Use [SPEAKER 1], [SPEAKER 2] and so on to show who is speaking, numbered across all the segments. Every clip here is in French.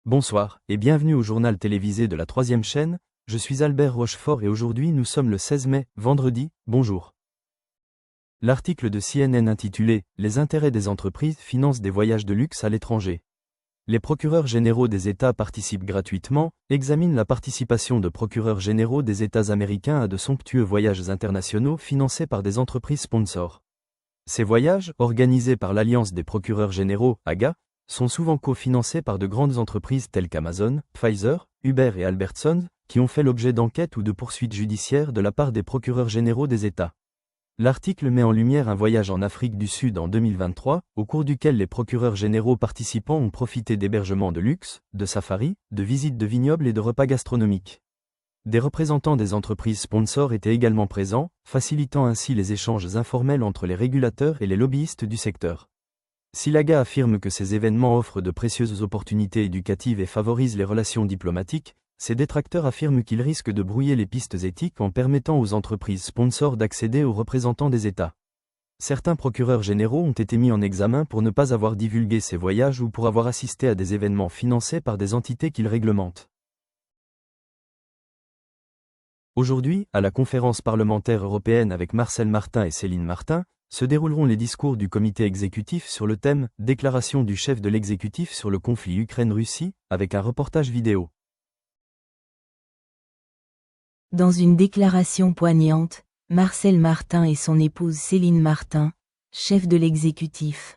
[SPEAKER 1] Bonsoir, et bienvenue au journal télévisé de la 3e chaîne, je suis Albert Rochefort et aujourd'hui nous sommes le 16 mai, vendredi, bonjour. L'article de CNN intitulé « Les intérêts des entreprises financent des voyages de luxe à l'étranger ». Les procureurs généraux des États participent gratuitement, examine la participation de procureurs généraux des États américains à de somptueux voyages internationaux financés par des entreprises sponsors. Ces voyages, organisés par l'Alliance des procureurs généraux, AGA, sont souvent cofinancés par de grandes entreprises telles qu'Amazon, Pfizer, Uber et Albertsons, qui ont fait l'objet d'enquêtes ou de poursuites judiciaires de la part des procureurs généraux des États. L'article met en lumière un voyage en Afrique du Sud en 2023, au cours duquel les procureurs généraux participants ont profité d'hébergements de luxe, de safaris, de visites de vignobles et de repas gastronomiques. Des représentants des entreprises sponsors étaient également présents, facilitant ainsi les échanges informels entre les régulateurs et les lobbyistes du secteur. Si l'AGA affirme que ces événements offrent de précieuses opportunités éducatives et favorisent les relations diplomatiques, ses détracteurs affirment qu'ils risquent de brouiller les pistes éthiques en permettant aux entreprises sponsors d'accéder aux représentants des États. Certains procureurs généraux ont été mis en examen pour ne pas avoir divulgué ces voyages ou pour avoir assisté à des événements financés par des entités qu'ils réglementent. Aujourd'hui, à la conférence parlementaire européenne avec Marcel Martin et Céline Martin, se dérouleront les discours du comité exécutif sur le thème « Déclaration du chef de l'exécutif sur le conflit Ukraine-Russie » avec un reportage vidéo.
[SPEAKER 2] Dans une déclaration poignante, Marcel Martin et son épouse Céline Martin, chef de l'exécutif,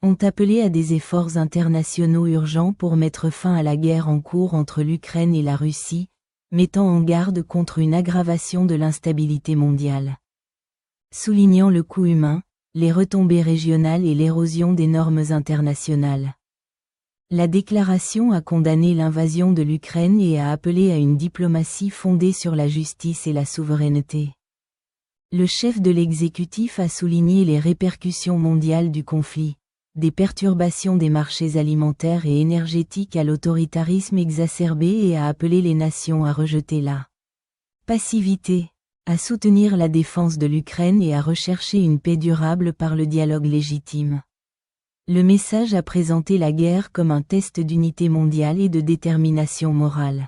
[SPEAKER 2] ont appelé à des efforts internationaux urgents pour mettre fin à la guerre en cours entre l'Ukraine et la Russie, mettant en garde contre une aggravation de l'instabilité mondiale. Soulignant le coût humain, les retombées régionales et l'érosion des normes internationales. La déclaration a condamné l'invasion de l'Ukraine et a appelé à une diplomatie fondée sur la justice et la souveraineté. Le chef de l'exécutif a souligné les répercussions mondiales du conflit, des perturbations des marchés alimentaires et énergétiques à l'autoritarisme exacerbé et a appelé les nations à rejeter la passivité, à soutenir la défense de l'Ukraine et à rechercher une paix durable par le dialogue légitime. Le message a présenté la guerre comme un test d'unité mondiale et de détermination morale.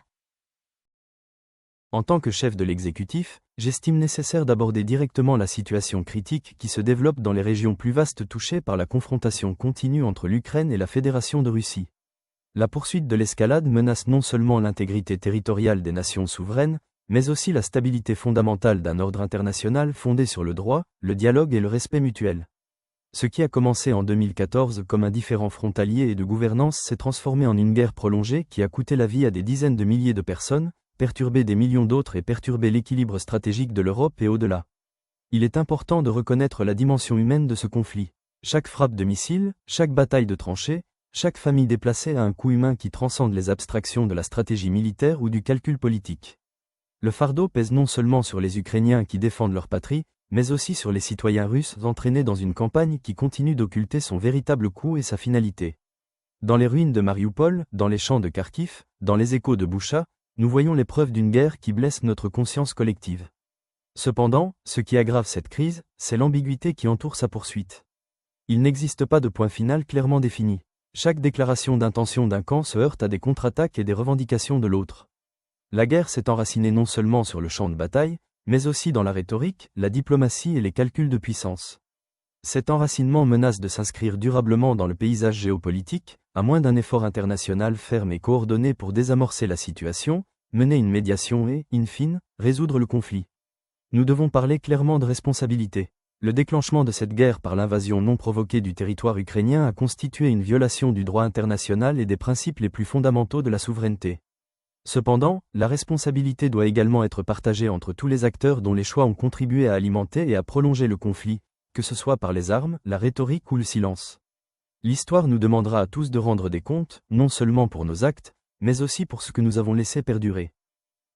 [SPEAKER 1] En tant que chef de l'exécutif, j'estime nécessaire d'aborder directement la situation critique qui se développe dans les régions plus vastes touchées par la confrontation continue entre l'Ukraine et la Fédération de Russie. La poursuite de l'escalade menace non seulement l'intégrité territoriale des nations souveraines, mais aussi la stabilité fondamentale d'un ordre international fondé sur le droit, le dialogue et le respect mutuel. Ce qui a commencé en 2014 comme un différend frontalier et de gouvernance s'est transformé en une guerre prolongée qui a coûté la vie à des dizaines de milliers de personnes, perturbé des millions d'autres et perturbé l'équilibre stratégique de l'Europe et au-delà. Il est important de reconnaître la dimension humaine de ce conflit. Chaque frappe de missile, chaque bataille de tranchées, chaque famille déplacée a un coût humain qui transcende les abstractions de la stratégie militaire ou du calcul politique. Le fardeau pèse non seulement sur les Ukrainiens qui défendent leur patrie, mais aussi sur les citoyens russes entraînés dans une campagne qui continue d'occulter son véritable coût et sa finalité. Dans les ruines de Marioupol, dans les champs de Kharkiv, dans les échos de Boutcha, nous voyons les preuves d'une guerre qui blesse notre conscience collective. Cependant, ce qui aggrave cette crise, c'est l'ambiguïté qui entoure sa poursuite. Il n'existe pas de point final clairement défini. Chaque déclaration d'intention d'un camp se heurte à des contre-attaques et des revendications de l'autre. La guerre s'est enracinée non seulement sur le champ de bataille, mais aussi dans la rhétorique, la diplomatie et les calculs de puissance. Cet enracinement menace de s'inscrire durablement dans le paysage géopolitique, à moins d'un effort international ferme et coordonné pour désamorcer la situation, mener une médiation et, in fine, résoudre le conflit. Nous devons parler clairement de responsabilité. Le déclenchement de cette guerre par l'invasion non provoquée du territoire ukrainien a constitué une violation du droit international et des principes les plus fondamentaux de la souveraineté. Cependant, la responsabilité doit également être partagée entre tous les acteurs dont les choix ont contribué à alimenter et à prolonger le conflit, que ce soit par les armes, la rhétorique ou le silence. L'histoire nous demandera à tous de rendre des comptes, non seulement pour nos actes, mais aussi pour ce que nous avons laissé perdurer.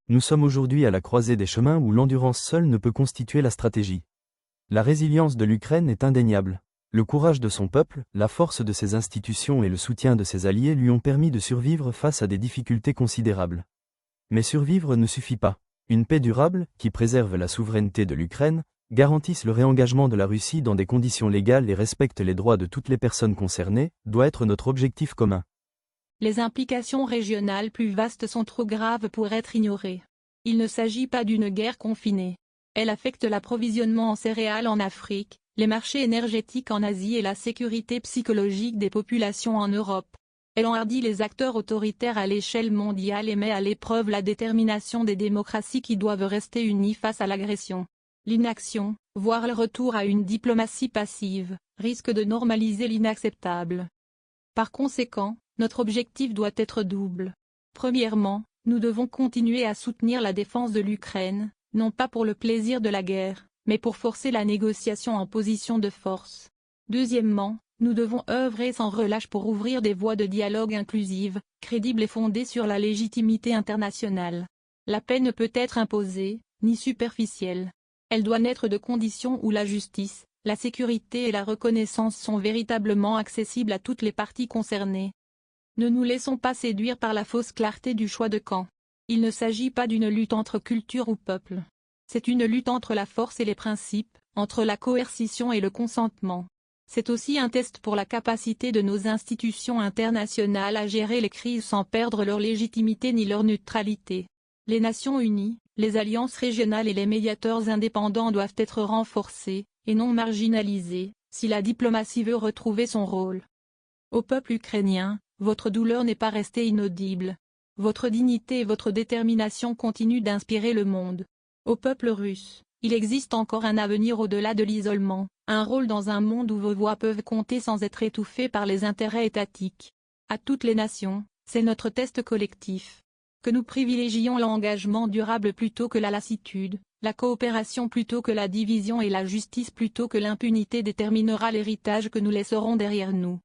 [SPEAKER 1] Nous sommes aujourd'hui à la croisée des chemins où l'endurance seule ne peut constituer la stratégie. La résilience de l'Ukraine est indéniable. Le courage de son peuple, la force de ses institutions et le soutien de ses alliés lui ont permis de survivre face à des difficultés considérables. Mais survivre ne suffit pas. Une paix durable, qui préserve la souveraineté de l'Ukraine, garantisse le réengagement de la Russie dans des conditions légales et respecte les droits de toutes les personnes concernées, doit être notre objectif commun.
[SPEAKER 3] Les implications régionales plus vastes sont trop graves pour être ignorées. Il ne s'agit pas d'une guerre confinée. Elle affecte l'approvisionnement en céréales en Afrique, les marchés énergétiques en Asie et la sécurité psychologique des populations en Europe. Elle enhardit les acteurs autoritaires à l'échelle mondiale et met à l'épreuve la détermination des démocraties qui doivent rester unies face à l'agression. L'inaction, voire le retour à une diplomatie passive, risque de normaliser l'inacceptable. Par conséquent, notre objectif doit être double. Premièrement, nous devons continuer à soutenir la défense de l'Ukraine, non pas pour le plaisir de la guerre, mais pour forcer la négociation en position de force. Deuxièmement, nous devons œuvrer sans relâche pour ouvrir des voies de dialogue inclusives, crédibles et fondées sur la légitimité internationale. La paix ne peut être imposée, ni superficielle. Elle doit naître de conditions où la justice, la sécurité et la reconnaissance sont véritablement accessibles à toutes les parties concernées. Ne nous laissons pas séduire par la fausse clarté du choix de camp. Il ne s'agit pas d'une lutte entre cultures ou peuples. C'est une lutte entre la force et les principes, entre la coercition et le consentement. C'est aussi un test pour la capacité de nos institutions internationales à gérer les crises sans perdre leur légitimité ni leur neutralité. Les Nations Unies, les alliances régionales et les médiateurs indépendants doivent être renforcés, et non marginalisés, si la diplomatie veut retrouver son rôle. Au peuple ukrainien, votre douleur n'est pas restée inaudible. Votre dignité et votre détermination continuent d'inspirer le monde. Au peuple russe, il existe encore un avenir au-delà de l'isolement, un rôle dans un monde où vos voix peuvent compter sans être étouffées par les intérêts étatiques. À toutes les nations, c'est notre test collectif. Que nous privilégions l'engagement durable plutôt que la lassitude, la coopération plutôt que la division et la justice plutôt que l'impunité déterminera l'héritage que nous laisserons derrière nous.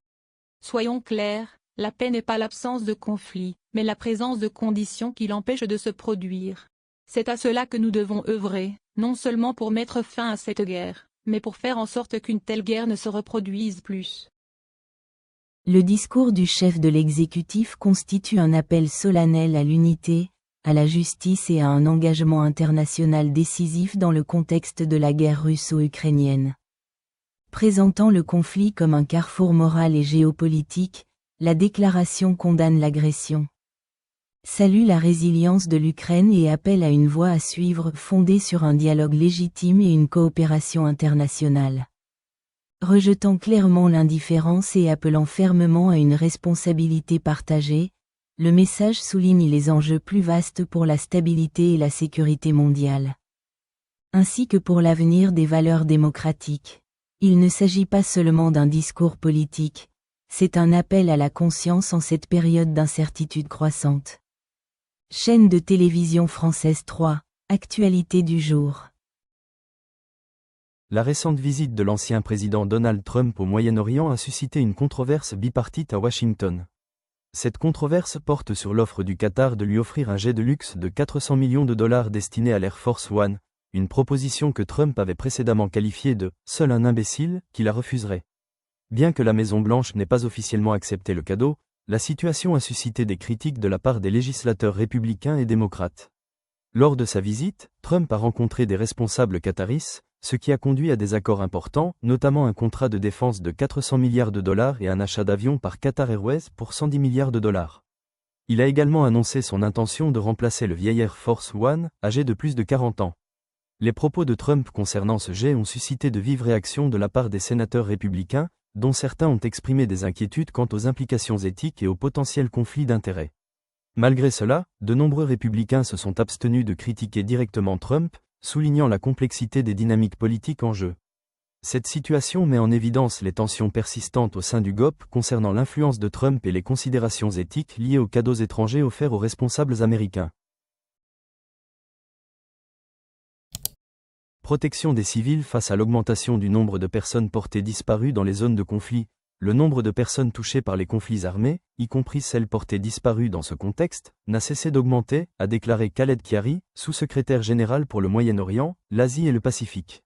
[SPEAKER 3] Soyons clairs, la paix n'est pas l'absence de conflit, mais la présence de conditions qui l'empêchent de se produire. C'est à cela que nous devons œuvrer, non seulement pour mettre fin à cette guerre, mais pour faire en sorte qu'une telle guerre ne se reproduise plus.
[SPEAKER 2] Le discours du chef de l'exécutif constitue un appel solennel à l'unité, à la justice et à un engagement international décisif dans le contexte de la guerre russo-ukrainienne. Présentant le conflit comme un carrefour moral et géopolitique, la déclaration condamne l'agression, salue la résilience de l'Ukraine et appelle à une voie à suivre fondée sur un dialogue légitime et une coopération internationale. Rejetant clairement l'indifférence et appelant fermement à une responsabilité partagée, le message souligne les enjeux plus vastes pour la stabilité et la sécurité mondiale, ainsi que pour l'avenir des valeurs démocratiques. Il ne s'agit pas seulement d'un discours politique, c'est un appel à la conscience en cette période d'incertitude croissante. Chaîne de télévision française 3, actualité du jour.
[SPEAKER 1] La récente visite de l'ancien président Donald Trump au Moyen-Orient a suscité une controverse bipartite à Washington. Cette controverse porte sur l'offre du Qatar de lui offrir un jet de luxe de 400 millions de dollars destiné à l'Air Force One, une proposition que Trump avait précédemment qualifiée de « seul un imbécile » qui la refuserait. Bien que la Maison-Blanche n'ait pas officiellement accepté le cadeau, la situation a suscité des critiques de la part des législateurs républicains et démocrates. Lors de sa visite, Trump a rencontré des responsables qataris, ce qui a conduit à des accords importants, notamment un contrat de défense de 400 milliards de dollars et un achat d'avions par Qatar Airways pour 110 milliards de dollars. Il a également annoncé son intention de remplacer le vieil Air Force One, âgé de plus de 40 ans. Les propos de Trump concernant ce jet ont suscité de vives réactions de la part des sénateurs républicains, dont certains ont exprimé des inquiétudes quant aux implications éthiques et aux potentiels conflits d'intérêts. Malgré cela, de nombreux républicains se sont abstenus de critiquer directement Trump, soulignant la complexité des dynamiques politiques en jeu. Cette situation met en évidence les tensions persistantes au sein du GOP concernant l'influence de Trump et les considérations éthiques liées aux cadeaux étrangers offerts aux responsables américains. Protection des civils face à l'augmentation du nombre de personnes portées disparues dans les zones de conflit. Le nombre de personnes touchées par les conflits armés, y compris celles portées disparues dans ce contexte, n'a cessé d'augmenter, a déclaré Khaled Khiari, sous-secrétaire général pour le Moyen-Orient, l'Asie et le Pacifique.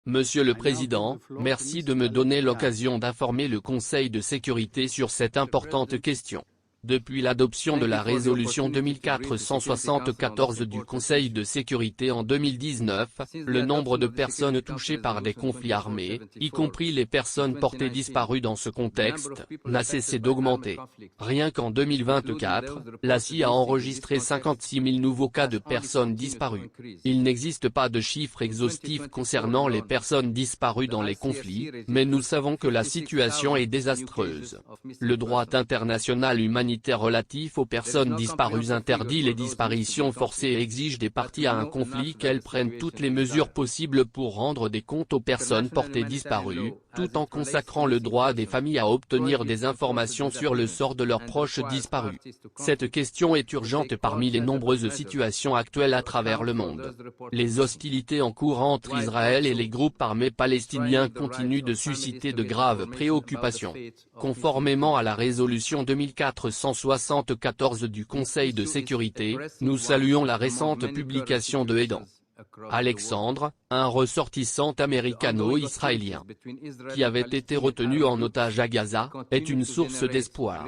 [SPEAKER 4] Monsieur le Président, merci de me donner l'occasion d'informer le Conseil de sécurité sur cette importante question. Depuis l'adoption de la résolution 2474 du Conseil de sécurité en 2019, le nombre de personnes touchées par des conflits armés, y compris les personnes portées disparues dans ce contexte, n'a cessé d'augmenter. Rien qu'en 2024, la CIA a enregistré 56 000 nouveaux cas de personnes disparues. Il n'existe pas de chiffres exhaustifs concernant les personnes disparues dans les conflits, mais nous savons que la situation est désastreuse. Le droit international humanitaire relatif aux personnes disparues interdit les disparitions forcées et exige des parties à un conflit qu'elles prennent toutes les mesures possibles pour rendre des comptes aux personnes portées disparues, tout en consacrant le droit des familles à obtenir des informations sur le sort de leurs proches disparus. Cette question est urgente parmi les nombreuses situations actuelles à travers le monde. Les hostilités en cours entre Israël et les groupes armés palestiniens continuent de susciter de graves préoccupations. Conformément à la résolution 2474 du Conseil de sécurité, nous saluons la récente publication de Aidan Alexandre, un ressortissant américano-israélien, qui avait été retenu en otage à Gaza, est une source d'espoir.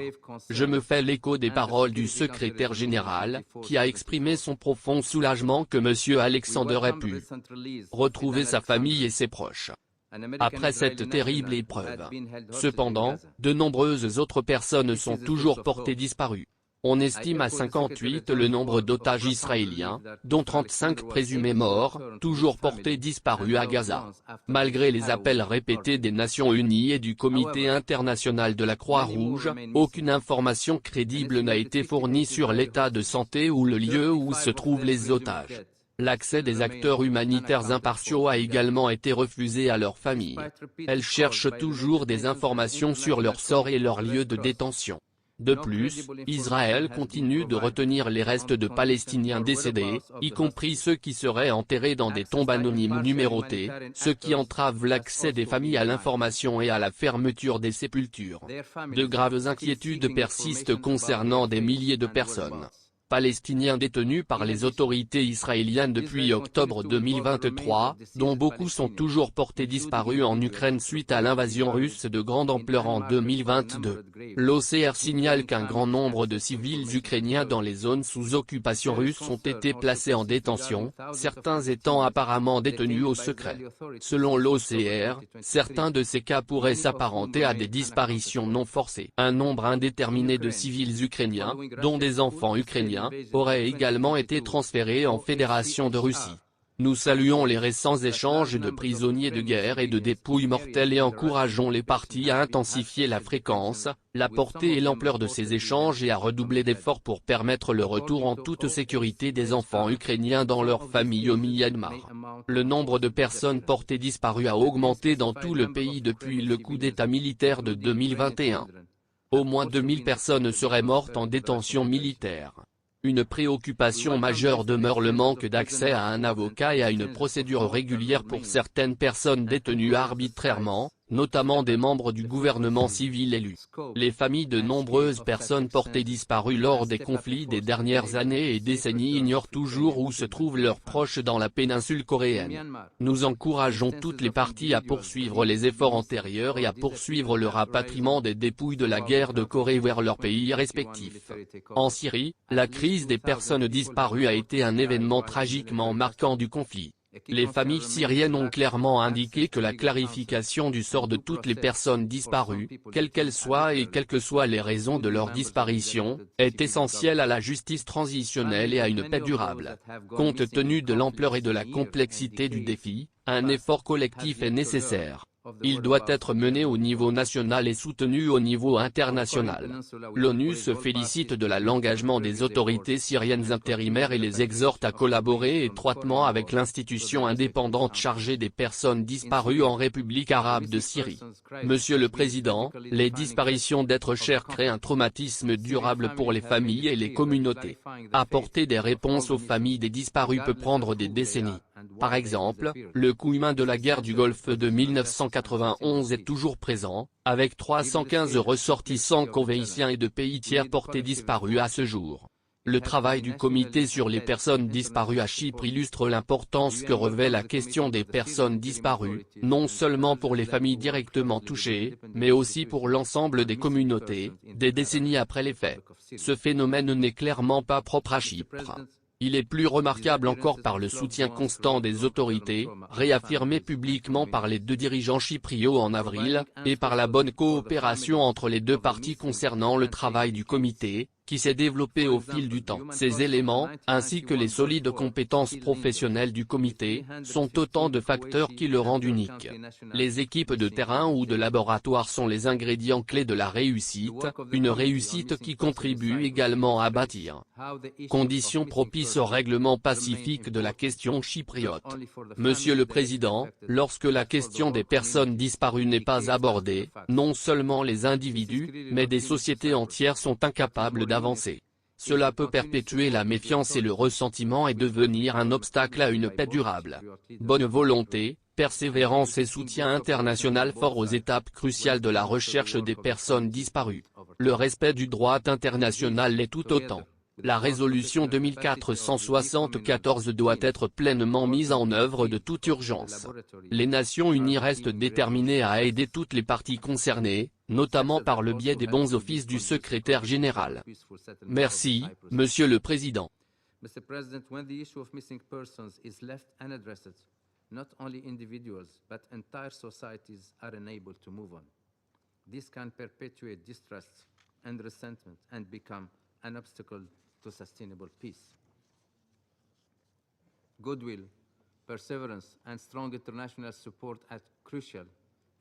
[SPEAKER 4] Je me fais l'écho des paroles du secrétaire général, qui a exprimé son profond soulagement que M. Alexander ait pu retrouver sa famille et ses proches après cette terrible épreuve. Cependant, de nombreuses autres personnes sont toujours portées disparues. On estime à 58 le nombre d'otages israéliens, dont 35 présumés morts, toujours portés disparus à Gaza. Malgré les appels répétés des Nations Unies et du Comité international de la Croix-Rouge, aucune information crédible n'a été fournie sur l'état de santé ou le lieu où se trouvent les otages. L'accès des acteurs humanitaires impartiaux a également été refusé à leurs familles. Elles cherchent toujours des informations sur leur sort et leur lieu de détention. De plus, Israël continue de retenir les restes de Palestiniens décédés, y compris ceux qui seraient enterrés dans des tombes anonymes numérotées, ce qui entrave l'accès des familles à l'information et à la fermeture des sépultures. De graves inquiétudes persistent concernant des milliers de personnes palestiniens détenus par les autorités israéliennes depuis octobre 2023, dont beaucoup sont toujours portés disparus en Ukraine suite à l'invasion russe de grande ampleur en 2022. L'OCR signale qu'un grand nombre de civils ukrainiens dans les zones sous occupation russe ont été placés en détention, certains étant apparemment détenus au secret. Selon l'OCR, certains de ces cas pourraient s'apparenter à des disparitions non forcées. Un nombre indéterminé de civils ukrainiens, dont des enfants ukrainiens, auraient également été transférés en Fédération de Russie. Nous saluons les récents échanges de prisonniers de guerre et de dépouilles mortelles et encourageons les parties à intensifier la fréquence, la portée et l'ampleur de ces échanges et à redoubler d'efforts pour permettre le retour en toute sécurité des enfants ukrainiens dans leurs familles au Myanmar. Le nombre de personnes portées disparues a augmenté dans tout le pays depuis le coup d'État militaire de 2021. Au moins 2000 personnes seraient mortes en détention militaire. Une préoccupation majeure demeure le manque d'accès à un avocat et à une procédure régulière pour certaines personnes détenues arbitrairement, notamment des membres du gouvernement civil élu. Les familles de nombreuses personnes portées disparues lors des conflits des dernières années et décennies ignorent toujours où se trouvent leurs proches dans la péninsule coréenne. Nous encourageons toutes les parties à poursuivre les efforts antérieurs et à poursuivre le rapatriement des dépouilles de la guerre de Corée vers leurs pays respectifs. En Syrie, la crise des personnes disparues a été un événement tragiquement marquant du conflit. Les familles syriennes ont clairement indiqué que la clarification du sort de toutes les personnes disparues, quelles qu'elles soient et quelles que soient les raisons de leur disparition, est essentielle à la justice transitionnelle et à une paix durable. Compte tenu de l'ampleur et de la complexité du défi, un effort collectif est nécessaire. Il doit être mené au niveau national et soutenu au niveau international. L'ONU se félicite de l'engagement des autorités syriennes intérimaires et les exhorte à collaborer étroitement avec l'institution indépendante chargée des personnes disparues en République arabe de Syrie. Monsieur le Président, les disparitions d'êtres chers créent un traumatisme durable pour les familles et les communautés. Apporter des réponses aux familles des disparus peut prendre des décennies. Par exemple, le coût humain de la guerre du Golfe de 1991 est toujours présent, avec 315 ressortissants koweïtiens et de pays tiers portés disparus à ce jour. Le travail du comité sur les personnes disparues à Chypre illustre l'importance que revêt la question des personnes disparues, non seulement pour les familles directement touchées, mais aussi pour l'ensemble des communautés, des décennies après les faits. Ce phénomène n'est clairement pas propre à Chypre. Il est plus remarquable encore par le soutien constant des autorités, réaffirmé publiquement par les deux dirigeants chypriots en avril, et par la bonne coopération entre les deux parties concernant le travail du comité, qui s'est développé au fil du temps. Ces éléments, ainsi que les solides compétences professionnelles du comité, sont autant de facteurs qui le rendent unique. Les équipes de terrain ou de laboratoire sont les ingrédients clés de la réussite, une réussite qui contribue également à bâtir conditions propices au règlement pacifique de la question chypriote. Monsieur le Président, lorsque la question des personnes disparues n'est pas abordée, non seulement les individus, mais des sociétés entières sont incapables d'avancer. Cela peut perpétuer la méfiance et le ressentiment et devenir un obstacle à une paix durable. Bonne volonté, persévérance et soutien international fort aux étapes cruciales de la recherche des personnes disparues. Le respect du droit international l'est tout autant. La résolution 2474 doit être pleinement mise en œuvre de toute urgence. Les Nations Unies restent déterminées à aider toutes les parties concernées, notamment par le biais des bons offices du secrétaire général. Merci, Monsieur le Président.
[SPEAKER 5] Mr. President, when the issue of missing persons is left unaddressed, not only individuals but entire societies are unable to move on. This can perpetuate distrust and resentment and become an obstacle to sustainable peace. Goodwill, perseverance, and strong international support are crucial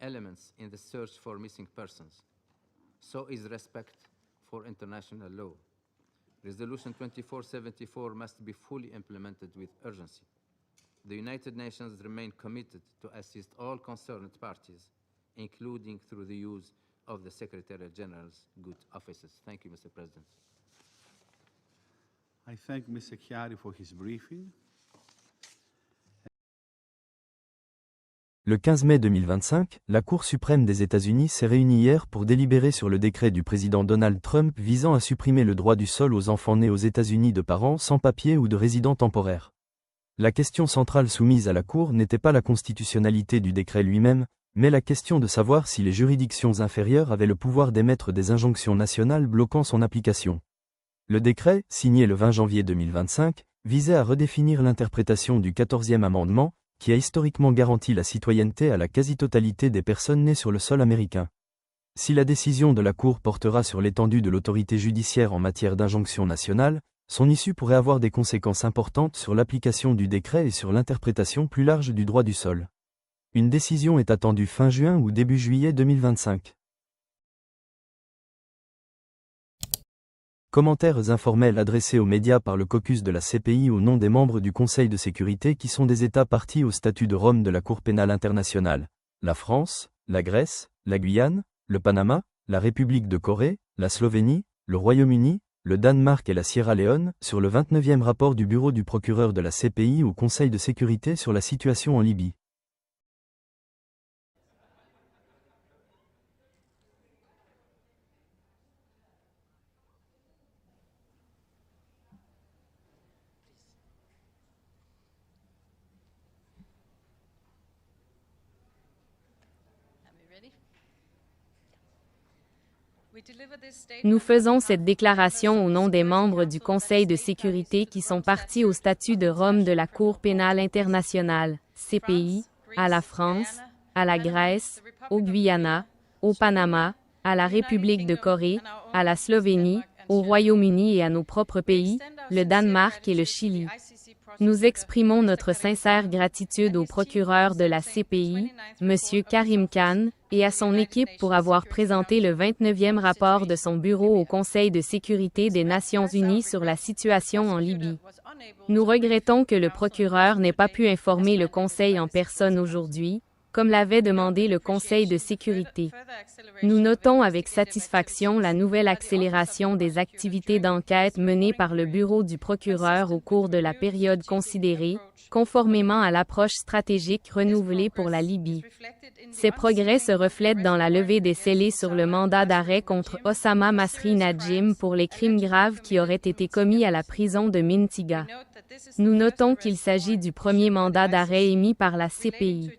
[SPEAKER 5] elements in the search for missing persons. So is respect for international law. Resolution 2474 must be fully implemented with urgency. The United Nations remain committed to assist all concerned parties, including through the use of the Secretary General's good offices. Thank you, Mr. President.
[SPEAKER 6] I thank Mr. Chiari for his briefing.
[SPEAKER 1] Le 15 mai 2025, la Cour suprême des États-Unis s'est réunie hier pour délibérer sur le décret du président Donald Trump visant à supprimer le droit du sol aux enfants nés aux États-Unis de parents sans papier ou de résidents temporaires. La question centrale soumise à la Cour n'était pas la constitutionnalité du décret lui-même, mais la question de savoir si les juridictions inférieures avaient le pouvoir d'émettre des injonctions nationales bloquant son application. Le décret, signé le 20 janvier 2025, visait à redéfinir l'interprétation du 14e amendement, qui a historiquement garanti la citoyenneté à la quasi-totalité des personnes nées sur le sol américain. Si la décision de la Cour portera sur l'étendue de l'autorité judiciaire en matière d'injonction nationale, son issue pourrait avoir des conséquences importantes sur l'application du décret et sur l'interprétation plus large du droit du sol. Une décision est attendue fin juin ou début juillet 2025. Commentaires informels adressés aux médias par le caucus de la CPI au nom des membres du Conseil de sécurité qui sont des États parties au statut de Rome de la Cour pénale internationale, la France, la Grèce, la Guyane, le Panama, la République de Corée, la Slovénie, le Royaume-Uni, le Danemark et la Sierra Leone, sur le 29e rapport du bureau du procureur de la CPI au Conseil de sécurité sur la situation en Libye.
[SPEAKER 7] Nous faisons cette déclaration au nom des membres du Conseil de sécurité qui sont partis au statut de Rome de la Cour pénale internationale, CPI, à la France, à la Grèce, au Guyana, au Panama, à la République de Corée, à la Slovénie, au Royaume-Uni et à nos propres pays, le Danemark et le Chili. Nous exprimons notre sincère gratitude au procureur de la CPI, M. Karim Khan, et à son équipe pour avoir présenté le 29e rapport de son bureau au Conseil de sécurité des Nations Unies sur la situation en Libye. Nous regrettons que le procureur n'ait pas pu informer le Conseil en personne aujourd'hui, comme l'avait demandé le Conseil de sécurité. Nous notons avec satisfaction la nouvelle accélération des activités d'enquête menées par le bureau du procureur au cours de la période considérée, conformément à l'approche stratégique renouvelée pour la Libye. Ces progrès se reflètent dans la levée des scellés sur le mandat d'arrêt contre Osama Masri Najim pour les crimes graves qui auraient été commis à la prison de Mintiga. Nous notons qu'il s'agit du premier mandat d'arrêt émis par la CPI.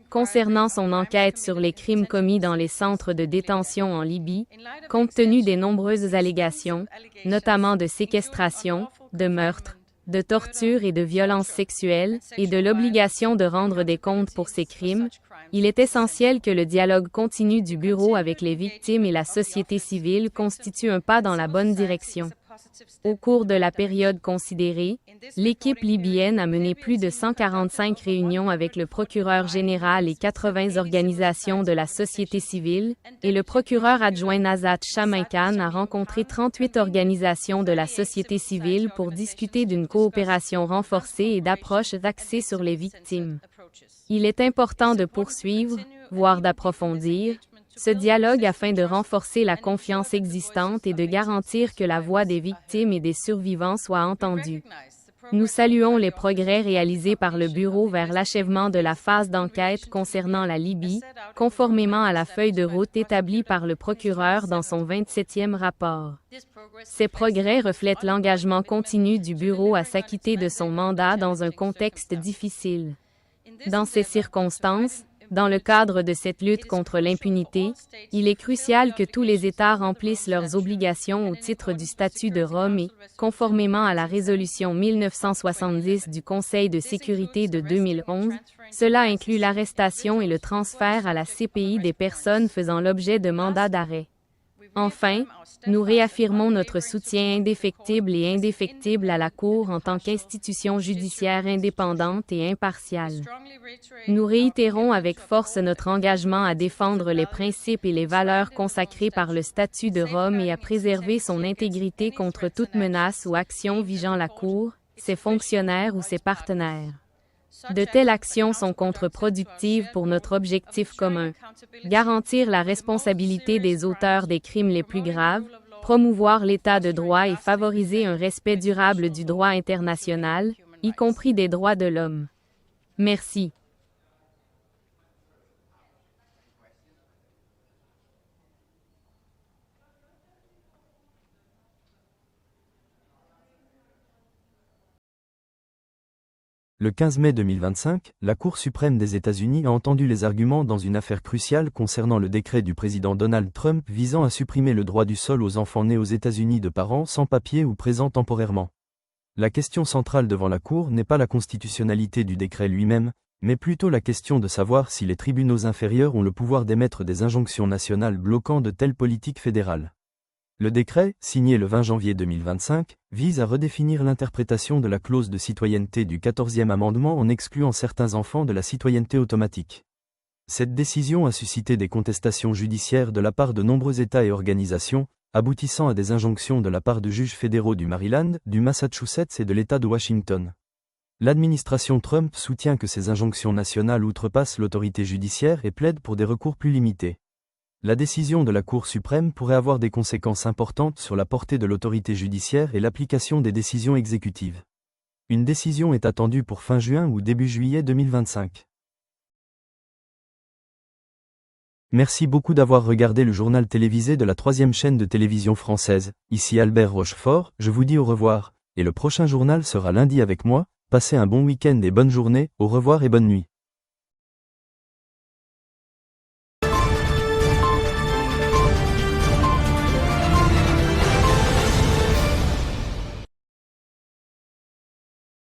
[SPEAKER 7] Concernant son enquête sur les crimes commis dans les centres de détention en Libye, compte tenu des nombreuses allégations, notamment de séquestration, de meurtre, de torture et de violences sexuelles, et de l'obligation de rendre des comptes pour ces crimes, il est essentiel que le dialogue continu du Bureau avec les victimes et la société civile constitue un pas dans la bonne direction. Au cours de la période considérée, l'équipe libyenne a mené plus de 145 réunions avec le procureur général et 80 organisations de la société civile, et le procureur adjoint Nazat Chaminkan a rencontré 38 organisations de la société civile pour discuter d'une coopération renforcée et d'approches axées sur les victimes. Il est important de poursuivre, voire d'approfondir, ce dialogue afin de renforcer la confiance existante et de garantir que la voix des victimes et des survivants soit entendue. Nous saluons les progrès réalisés par le Bureau vers l'achèvement de la phase d'enquête concernant la Libye, conformément à la feuille de route établie par le procureur dans son 27e rapport. Ces progrès reflètent l'engagement continu du Bureau à s'acquitter de son mandat dans un contexte difficile. Dans ces circonstances, dans le cadre de cette lutte contre l'impunité, il est crucial que tous les États remplissent leurs obligations au titre du statut de Rome et, conformément à la résolution 1970 du Conseil de sécurité de 2011, cela inclut l'arrestation et le transfert à la CPI des personnes faisant l'objet de mandats d'arrêt. Enfin, nous réaffirmons notre soutien indéfectible et indéfectible à la Cour en tant qu'institution judiciaire indépendante et impartiale. Nous réitérons avec force notre engagement à défendre les principes et les valeurs consacrés par le statut de Rome et à préserver son intégrité contre toute menace ou action visant la Cour, ses fonctionnaires ou ses partenaires. De telles actions sont contre-productives pour notre objectif commun: garantir la responsabilité des auteurs des crimes les plus graves, promouvoir l'état de droit et favoriser un respect durable du droit international, y compris des droits de l'homme. Merci.
[SPEAKER 1] Le 15 mai 2025, la Cour suprême des États-Unis a entendu les arguments dans une affaire cruciale concernant le décret du président Donald Trump visant à supprimer le droit du sol aux enfants nés aux États-Unis de parents sans papier ou présents temporairement. La question centrale devant la Cour n'est pas la constitutionnalité du décret lui-même, mais plutôt la question de savoir si les tribunaux inférieurs ont le pouvoir d'émettre des injonctions nationales bloquant de telles politiques fédérales. Le décret, signé le 20 janvier 2025, vise à redéfinir l'interprétation de la clause de citoyenneté du 14e amendement en excluant certains enfants de la citoyenneté automatique. Cette décision a suscité des contestations judiciaires de la part de nombreux États et organisations, aboutissant à des injonctions de la part de juges fédéraux du Maryland, du Massachusetts et de l'État de Washington. L'administration Trump soutient que ces injonctions nationales outrepassent l'autorité judiciaire et plaide pour des recours plus limités. La décision de la Cour suprême pourrait avoir des conséquences importantes sur la portée de l'autorité judiciaire et l'application des décisions exécutives. Une décision est attendue pour fin juin ou début juillet 2025. Merci beaucoup d'avoir regardé le journal télévisé de la 3e chaîne de télévision française. Ici Albert Rochefort, je vous dis au revoir, et le prochain journal sera lundi avec moi. Passez un bon week-end et bonne journée, au revoir et bonne nuit.